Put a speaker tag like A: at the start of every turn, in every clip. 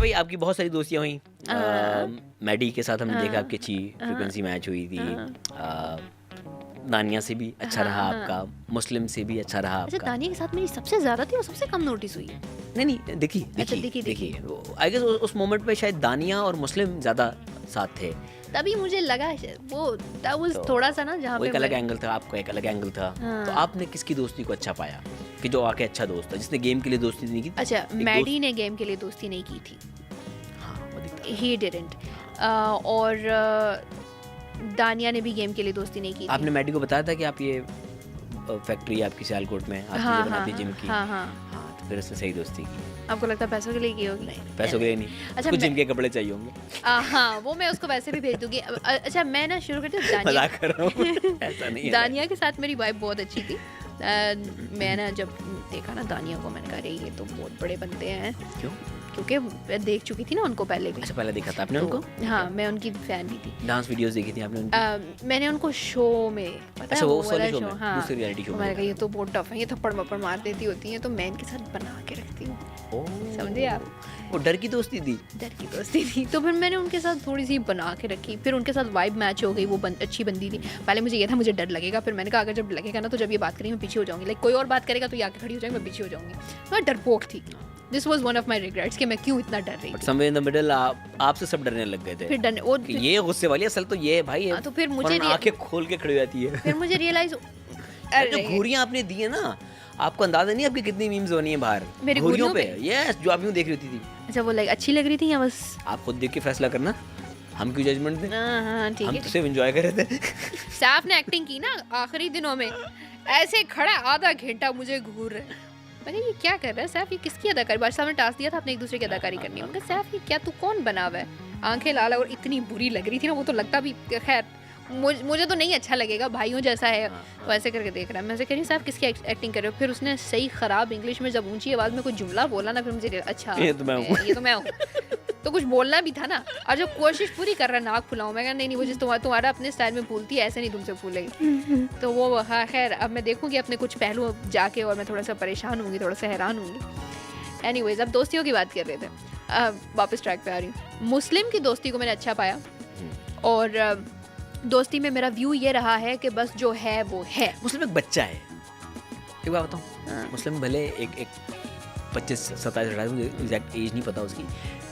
A: भाई आपकी बहुत सारी दोस्तियां हुई। मैडी के साथ हमने देखा आपकी अच्छी फ्रीक्वेंसी मैच हुई थी। दानिया से भी अच्छा रहा आपका, मुस्लिम से भी अच्छा रहा
B: अच्छा,
A: आपका।
B: दानिया के साथ मेरी सबसे ज्यादा थी और सबसे कम नोटिस हुई है।
A: नहीं देखिए आई गेस उस मोमेंट पे शायद दानिया और मुस्लिम ज्यादा साथ थे।
B: तभी मुझे लगा वो that was थोड़ा सा ना जहाँ
A: वो
B: पे
A: एक अलग एंगल था, आपका एक अलग एंगल था। तो आपने किसकी दोस्ती को अच्छा पाया कि जो आके अच्छा दोस्त था, जिसने गेम के लिए दोस्ती नहीं की?
B: अच्छा, मैडी ने गेम के लिए दोस्ती नहीं की थी।
A: हाँ, वो दिखता है।
B: He didn't. और दानिया ने भी गेम के लिए दोस्ती नहीं की थी।
A: आपने मैडी को बताया था कि आप ये फैक्ट्री आपकी सियालकोट में आप चीजें बनाती जिम की। हाँ, तो फिर उसने सही दोस्ती की।
B: आपको लगता है पैसों के लिए की होगी?
A: नहीं, पैसों के लिए नहीं।
B: अच्छा,
A: कुछ जिम के कपड़े चाहिए होंगे।
B: हाँ, वो मैं उसको वैसे भी भेज दूंगी। अच्छा, मैं ना शुरू करती हूँ दानिया।
A: मजाक कर रहा हूँ, ऐसा नहीं है।
B: दानिया के साथ मेरी वाइब बहुत अच्छी थी। मैं ना जब देखा ना दानिया को, मैंने कहा अरे ये तो बहुत बड़े बनते हैं।
A: क्यों?
B: क्योंकि मैं देख चुकी थी ना उनको पहले भी।
A: अच्छा, पहले देखा था आपने उनको?
B: हाँ, मैं उनकी फैन भी थी।
A: डांस वीडियोस देखी थी आपने उनकी?
B: मैंने उनको शो में, पता
A: अच्छा,
B: है
A: वो
B: वाला
A: शो में,
B: हाँ,
A: दूसरे रियलिटी शो में।
B: मैंने कहा ये तो बहुत टफ है, ये थप्पड़ मप्पड़ मार देती होती हैं, तो मैं इनके साथ बना के रखती हूँ। समझे आप?
A: वो डर की दोस्ती थी।
B: डर की दोस्ती थी। तो फिर मैंने उनके साथ थोड़ी सी बना के रखी, फिर उनके साथ वाइब मैच हो गई। वो अच्छी बंदी थी। पहले मुझे ये था मुझे डर लगेगा, फिर मैंने कहा अगर जब लगेगा ना तो जब ये बात करेंगे मैं पीछे हो जाऊंगी। लाइक कोई और बात करेगा तो ये आके खड़ी हो जाएगी, मैं पीछे हो जाऊंगी। मैं डरपोक थी। This was one of my regrets कि मैं क्यों इतना डर रही
A: बट
B: थी।
A: समवेयर इन द मिडिल आपसे सब डरने लग गए थे।
B: फिर डर वो
A: कि ये गुस्से वाली असल तो ये भाई
B: तो फिर मुझे
A: आंखें खोल के खड़ी हो जाती है।
B: फिर मुझे रियलाइज
A: जो घूरियां आपने दी है ना, आपको अंदाजा नहीं आपकी कितनी मीम्स होनी है बाहर
B: मेरी
A: घूरियों
B: घूरियों
A: पे। यस, जो आप यूं देख रही थी।
B: अच्छा, वो लाइक अच्छी लग रही थी या बस?
A: आप खुद देख के फैसला करना, हम क्यों जजमेंट दें।
B: हाँ, ठीक
A: हम
B: है।
A: तो सिर्फ एंजॉय कर रहे थे।
B: सैफ ने एक्टिंग की ना आखिरी दिनों में, ऐसे खड़ा आधा घंटा मुझे घूर रहा है। मैंने ये क्या कर रहा है सैफ, ये किसकी अदाकारी? बादशाह साहब ने टास्क दिया था आपने एक दूसरे की अदाकारी करनी है। मैंने कहा सैफ ये क्या, तू कौन बना हुआ है? आंखें लाल और इतनी बुरी लग रही थी ना, वो तो लगता भी, खैर मुझे तो नहीं अच्छा लगेगा, भाइयों जैसा है वो ऐसे करके देख रहा है। मैं ऐसे कह रही हूँ साहब किसकी एक्टिंग कर रहे हो? फिर उसने सही खराब इंग्लिश में जब ऊंची आवाज में कोई जुमला बोला ना, फिर मुझे अच्छा
A: ये तो मैं हूँ।
B: तो कुछ बोलना भी था ना। और जब कोशिश पूरी कर रहा नाक फुलाऊं, मैं कहा नहीं वो जिस तुम्हारा अपने स्टाइल में फूलती है ऐसे नहीं तुमसे फूलेगी। तो वो हाँ, खैर अब मैं देखूंगी अपने कुछ पहलू जाके, और मैं थोड़ा सा परेशान होंगी, थोड़ा सा हैरान होंगी। एनीवेज, अब दोस्तियों की बात कर रहे थे, वापस ट्रैक पे आ रही हूँ। मुस्लिम की दोस्ती को मैंने अच्छा पाया, और दोस्ती में मेरा व्यू ये रहा है कि बस जो है वो है।
A: मुस्लिम एक बच्चा है, एक बात बताऊँ, मुस्लिम भले एक 25-27 मुझे एग्जैक्ट एज नहीं पता उसकी,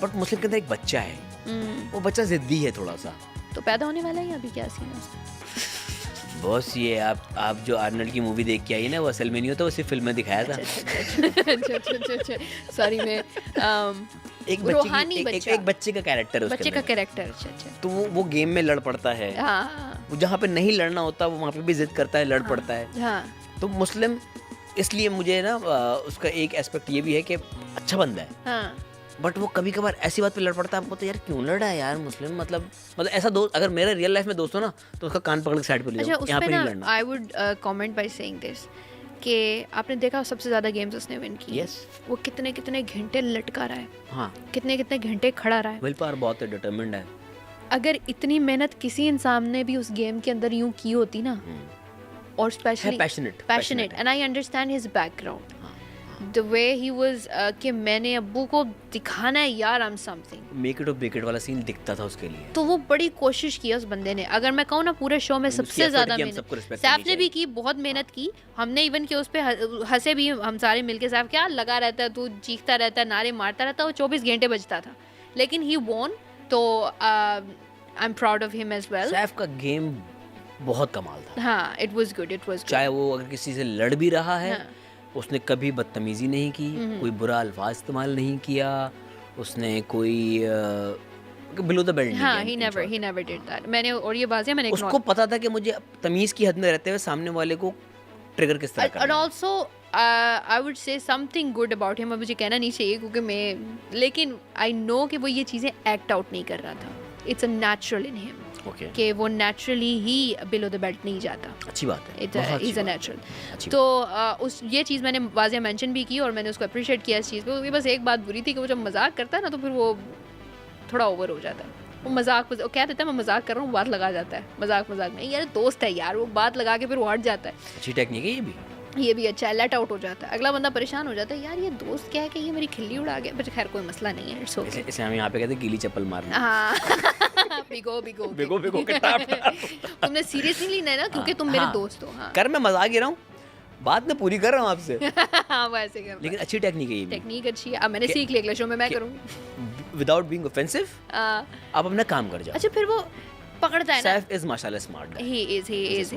A: बट मुस्लिम के अंदर एक बच्चा है। वो बच्चा जिद्दी है थोड़ा सा।
B: तो पैदा होने वाला है अभी, क्या सीन है उसका?
A: बॉस ये आप जो आर्नल्ड की मूवी देख के आई ना, वो असल में नहीं होता, वो सिर्फ फिल्म में दिखाया था।
B: अच्छा, सॉरी, मैं
A: एक बच्चे का कैरेक्टर है,
B: बच्चे का कैरेक्टर। अच्छा,
A: तो वो गेम में लड़ पड़ता है। वो जहाँ पे नहीं लड़ना होता वो वहाँ पे भी जिद करता है, लड़ पड़ता है। तो मुस्लिम इसलिए मुझे ना उसका एक एस्पेक्ट ये भी है कि अच्छा बंदा है, बट वो कभी कभार ऐसी बात पे लड़ पड़ता है। आपको तो यार क्यों लड़ा है यार मुस्लिम, मतलब ऐसा दोस्त अगर मेरा रियल लाइफ में दोस्त हो ना, तो उसका कान पकड़ के साइड पे ले जाओ, यहाँ पे नहीं लड़ना।
B: I would comment by saying this कि आपने देखा सबसे ज्यादा गेम्स उसने विन की।
A: यस,
B: वो कितने घंटे लटका रहा है।
A: हाँ,
B: कितने घंटे खड़ा रहा है।
A: विल पावर बहुत डिटरमिन्ड है।
B: अगर इतनी मेहनत किसी इंसान ने भी उस गेम के अंदर यूं की होती ना, और specially passionate, and I understand his background, the way he was, कि मैंने अब्बू को दिखाना है यार I am something,
A: make it और ब्रेक इट वाला सीन दिखता था उसके लिए।
B: तो वो बड़ी कोशिश की उस बंदे ने। अगर मैं कहूँ ना पूरे शो में सबसे ज्यादा मेहनत सैफ ने भी की, बहुत मेहनत की। हमने इवन कि उस पे हंसे भी हम सारे मिलके, सैफ क्या लगा रहता है, तू चीखता रहता है, नारे मारता रहता है, वो 24 घंटे बजता था, लेकिन ही वॉन। तो I am proud of him as well.
A: Saif का गेम बहुत कमाल था।
B: हाँ, इट वाज गुड।
A: चाहे वो अगर किसी से लड़ भी रहा है, उसने कभी बदतमीजी नहीं की, कोई बुरा अल्फाज इस्तेमाल नहीं किया, उसने कोई बिलो द बेल्ट नहीं किया।
B: he never did that। मैंने, और ये बात है, मैंने
A: उसको पता था कि मुझे तमीज की हद में रहते हुए सामने वाले को ट्रिगर किस तरह करना है।
B: और also I would say something good about him. मुझे कहना नहीं चाहिए क्योंकि मैं, लेकिन आई नो कि वो ये चीज़ें एक्ट आउट नहीं कर रहा था। It's a natural in him, कि वो naturally he below the belt नहीं जाता।
A: अच्छी बात है,
B: इज अ नेचुरल। तो उस ये चीज़ मैंने वाज़िया मेंशन भी की, और मैंने उसको अप्रिशिएट किया इस चीज़ को। बस एक बात बुरी थी कि वो जब मजाक करता है ना, तो फिर वो थोड़ा ओवर हो जाता है। वो मजाक क्या देता है, मैं मजाक कर रहा हूँ, बात लगा जाता है मजाक में। यार दोस्त है यार, वो बात लगा के फिर वो हट जाता है।
A: अच्छी टेक्निक है ये भी।
B: ये भी अच्छा है, लेट आउट हो जाता है, अगला बंदा परेशान हो जाता है, यार ये दोस्त क्या है कि ये मेरी खिल्ली उड़ा गया, बट खैर कोई मसला नहीं है, इट्स ओके।
A: इसे हम यहाँ पे कहते हैं गीली चप्पल मारना।
B: हाँ भिगो भिगो
A: भिगो भिगो के टाप
B: तुमने सीरियसली लेना है ना, क्योंकि तुम मेरे दोस्त हो। हाँ
A: कर मैं मजाक ही रहा हूँ, बात मैं पूरी कर रहा हूँ आपसे।
B: हाँ वैसे कर,
A: लेकिन अच्छी टेक्निक है ये भी।
B: टेक्निक अच्छी है, अब मैंने सीख लिया, अगले शो में मैं करूँगी
A: विदाउट बीइंग ऑफेंसिव। आप अपना काम कर जाओ।
B: अच्छा फिर वो पकड़ता है ना,
A: सैफ इज माशाल्लाह smart.
B: He is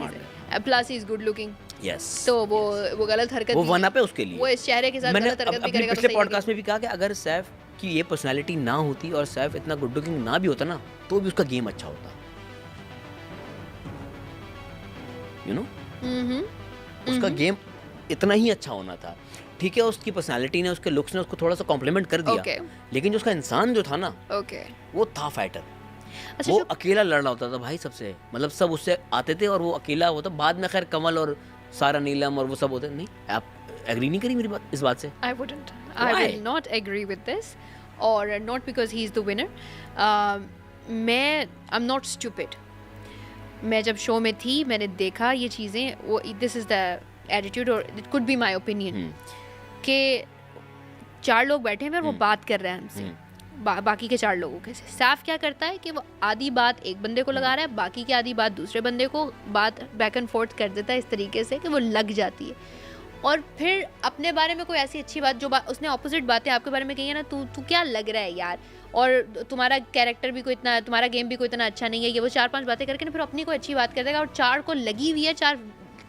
B: plus he is good looking.
A: Yes,
B: तो वो गलत हरकत,
A: वो वन अप है उसके लिए,
B: वो इस चेहरे के साथ गलत हरकत भी करेगा।
A: पिछले पॉडकास्ट में भी कहा कि अगर सैफ की ये पर्सनालिटी ना होती और सैफ इतना गुड लुकिंग ना भी होता ना, तो भी उसका गेम अच्छा होता, यू नो। उसका गेम इतना ही अच्छा होना था। ठीक है, उसकी पर्सनालिटी ने, उसके लुक्स ने उसको थोड़ा सा कॉम्प्लीमेंट कर दिया, लेकिन जो उसका इंसान जो था ना, वो था फाइटर।
B: अच्छा,
A: वो अकेला लड़ना होता था भाई सबसे, मतलब सब उससे आते थे और वो अकेला होता। बाद में खैर कमल और सारा नीलम और वो सब होते। नहीं, आप एग्री नहीं करी मेरी बात इस बात से?
B: I will not agree with this, or not because he is the winner. I'm not stupid. मैं जब शो में थी, मैंने देखा ये चीज़ें, वो this is the attitude or it could be my opinion, कि 4 लोग बैठे हैं और वो बात कर रहे हैं हमसे, बाकी के 4 लोगों के। सैफ क्या करता है कि वो आधी बात एक बंदे को लगा रहा है, बाकी की आधी बात दूसरे बंदे को, बात बैक एंड फोर्थ कर देता है इस तरीके से कि वो लग जाती है। और फिर अपने बारे में कोई ऐसी अच्छी बात, जो उसने ऑपोजिट बातें आपके बारे में कही है ना, तू क्या लग रहा है यार, और तुम्हारा कैरेक्टर भी कोई इतना, तुम्हारा गेम भी कोई इतना अच्छा नहीं है, ये वो 4-5 बातें करके ना फिर अपनी कोई अच्छी बात कर देगा, और 4 को लगी हुई है, 4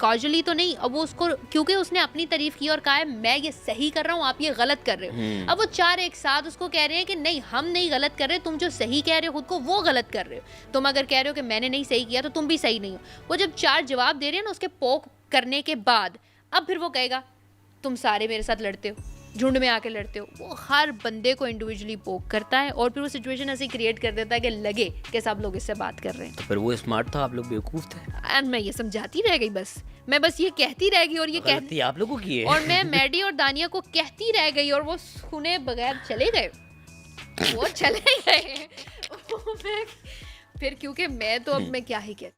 B: कॉजुअली तो नहीं, अब वो उसको, क्योंकि उसने अपनी तारीफ की और कहा है मैं ये सही कर रहा हूँ, आप ये गलत कर रहे हो। अब वो 4 एक साथ उसको कह रहे हैं कि नहीं हम नहीं गलत कर रहे, तुम जो सही कह रहे हो खुद को वो गलत कर रहे हो। तुम अगर कह रहे हो कि मैंने नहीं सही किया तो तुम भी सही नहीं हो। वो जब 4 जवाब दे रहे हैं ना उसके पोक करने के बाद, अब फिर वो कहेगा तुम सारे मेरे साथ लड़ते हो, झुंड में आके लड़ते हो। वो हर बंदे को इंडिविजुअली पोक करता है और फिर वो सिचुएशन ऐसे क्रिएट कर देता है कि लगे कि सब लोग इससे बात कर रहे हैं।
A: तो फिर वो स्मार्ट था, आप लोग बेवकूफ थे।
B: एंड मैं ये समझाती रह गई, बस मैं बस ये कहती रह गई, और ये
A: कहती आप लोगों की है।
B: और मैं मैडी और दानिया को कहती रह गई, और वो सुने बगैर चले गए, वो चले गए। फिर क्योंकि मैं तो अब मैं क्या ही कहती।